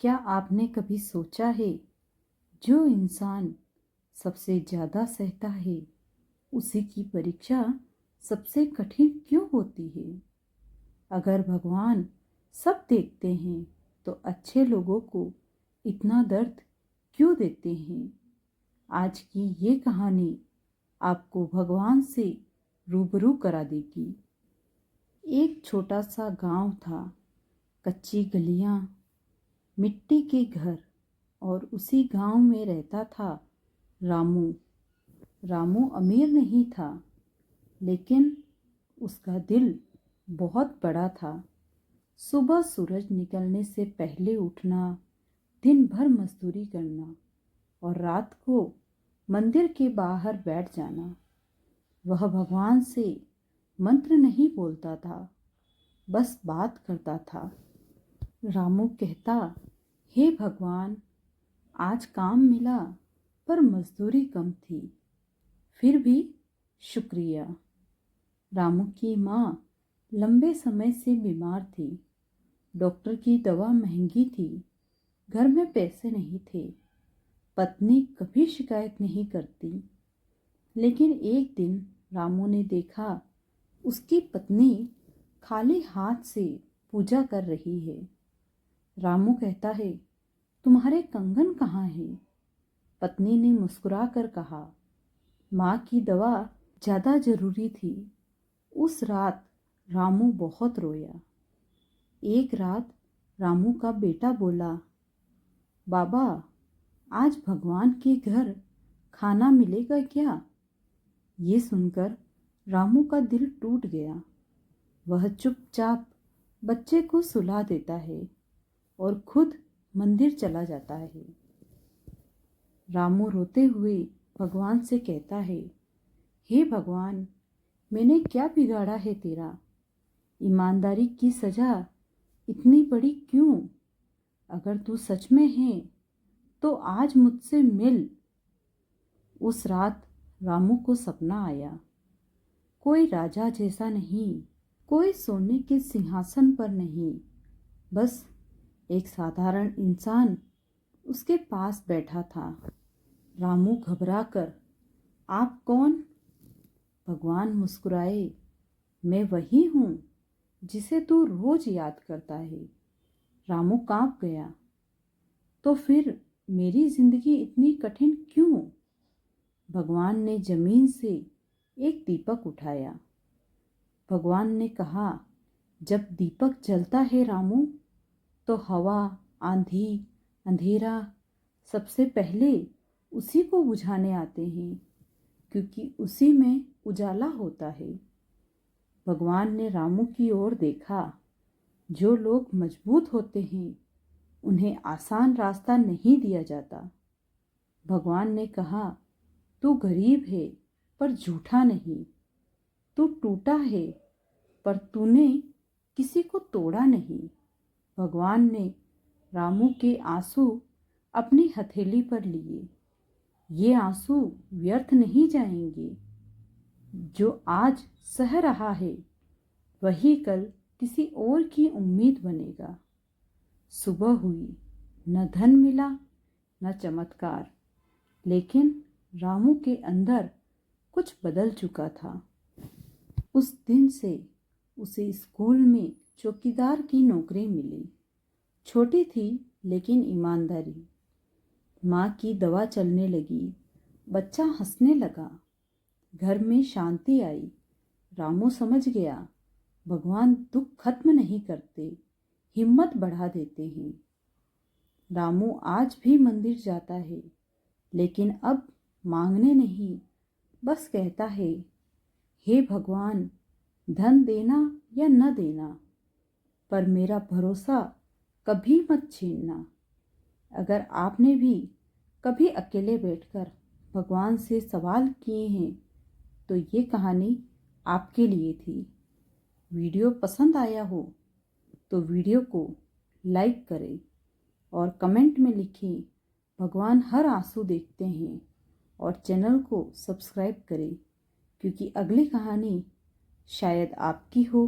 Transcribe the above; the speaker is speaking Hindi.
क्या आपने कभी सोचा है, जो इंसान सबसे ज़्यादा सहता है उसी की परीक्षा सबसे कठिन क्यों होती है? अगर भगवान सब देखते हैं तो अच्छे लोगों को इतना दर्द क्यों देते हैं? आज की ये कहानी आपको भगवान से रूबरू करा देगी। एक छोटा सा गांव था, कच्ची गलियां, मिट्टी के घर, और उसी गांव में रहता था रामू। रामू अमीर नहीं था, लेकिन उसका दिल बहुत बड़ा था। सुबह सूरज निकलने से पहले उठना, दिन भर मजदूरी करना और रात को मंदिर के बाहर बैठ जाना। वह भगवान से मंत्र नहीं बोलता था, बस बात करता था। रामू कहता, हे भगवान, आज काम मिला पर मजदूरी कम थी, फिर भी शुक्रिया। रामू की माँ लंबे समय से बीमार थी। डॉक्टर की दवा महंगी थी, घर में पैसे नहीं थे। पत्नी कभी शिकायत नहीं करती, लेकिन एक दिन रामू ने देखा उसकी पत्नी खाली हाथ से पूजा कर रही है। रामू कहता है, तुम्हारे कंगन कहाँ हैं? पत्नी ने मुस्कुरा कर कहा, माँ की दवा ज़्यादा जरूरी थी। उस रात रामू बहुत रोया। एक रात रामू का बेटा बोला, बाबा, आज भगवान के घर खाना मिलेगा क्या? ये सुनकर रामू का दिल टूट गया। वह चुपचाप बच्चे को सुला देता है और खुद मंदिर चला जाता है। रामू रोते हुए भगवान से कहता है, हे भगवान, मैंने क्या बिगाड़ा है तेरा? ईमानदारी की सजा इतनी बड़ी क्यों? अगर तू सच में है तो आज मुझसे मिल। उस रात रामू को सपना आया। कोई राजा जैसा नहीं, कोई सोने के सिंहासन पर नहीं, बस एक साधारण इंसान उसके पास बैठा था। रामू घबराकर, आप कौन? भगवान मुस्कुराए, मैं वही हूँ जिसे तू रोज याद करता है। रामू कांप गया, तो फिर मेरी जिंदगी इतनी कठिन क्यों? भगवान ने जमीन से एक दीपक उठाया। भगवान ने कहा, जब दीपक जलता है रामू, तो हवा, आंधी, अंधेरा सबसे पहले उसी को बुझाने आते हैं, क्योंकि उसी में उजाला होता है। भगवान ने रामू की ओर देखा। जो लोग मजबूत होते हैं उन्हें आसान रास्ता नहीं दिया जाता। भगवान ने कहा, तू गरीब है पर झूठा नहीं, तू टूटा है पर तूने किसी को तोड़ा नहीं। भगवान ने रामू के आंसू अपनी हथेली पर लिए। ये आंसू व्यर्थ नहीं जाएंगे। जो आज सह रहा है वही कल किसी और की उम्मीद बनेगा। सुबह हुई, न धन मिला न चमत्कार, लेकिन रामू के अंदर कुछ बदल चुका था। उस दिन से उसे स्कूल में चौकीदार की नौकरी मिली। छोटी थी लेकिन ईमानदारी। माँ की दवा चलने लगी, बच्चा हंसने लगा, घर में शांति आई। रामू समझ गया, भगवान दुख खत्म नहीं करते, हिम्मत बढ़ा देते हैं। रामू आज भी मंदिर जाता है, लेकिन अब मांगने नहीं, बस कहता है, हे भगवान, धन देना या न देना, पर मेरा भरोसा कभी मत छीनना। अगर आपने भी कभी अकेले बैठकर भगवान से सवाल किए हैं तो ये कहानी आपके लिए थी। वीडियो पसंद आया हो तो वीडियो को लाइक करें और कमेंट में लिखें, भगवान हर आंसू देखते हैं, और चैनल को सब्सक्राइब करें, क्योंकि अगली कहानी शायद आपकी हो।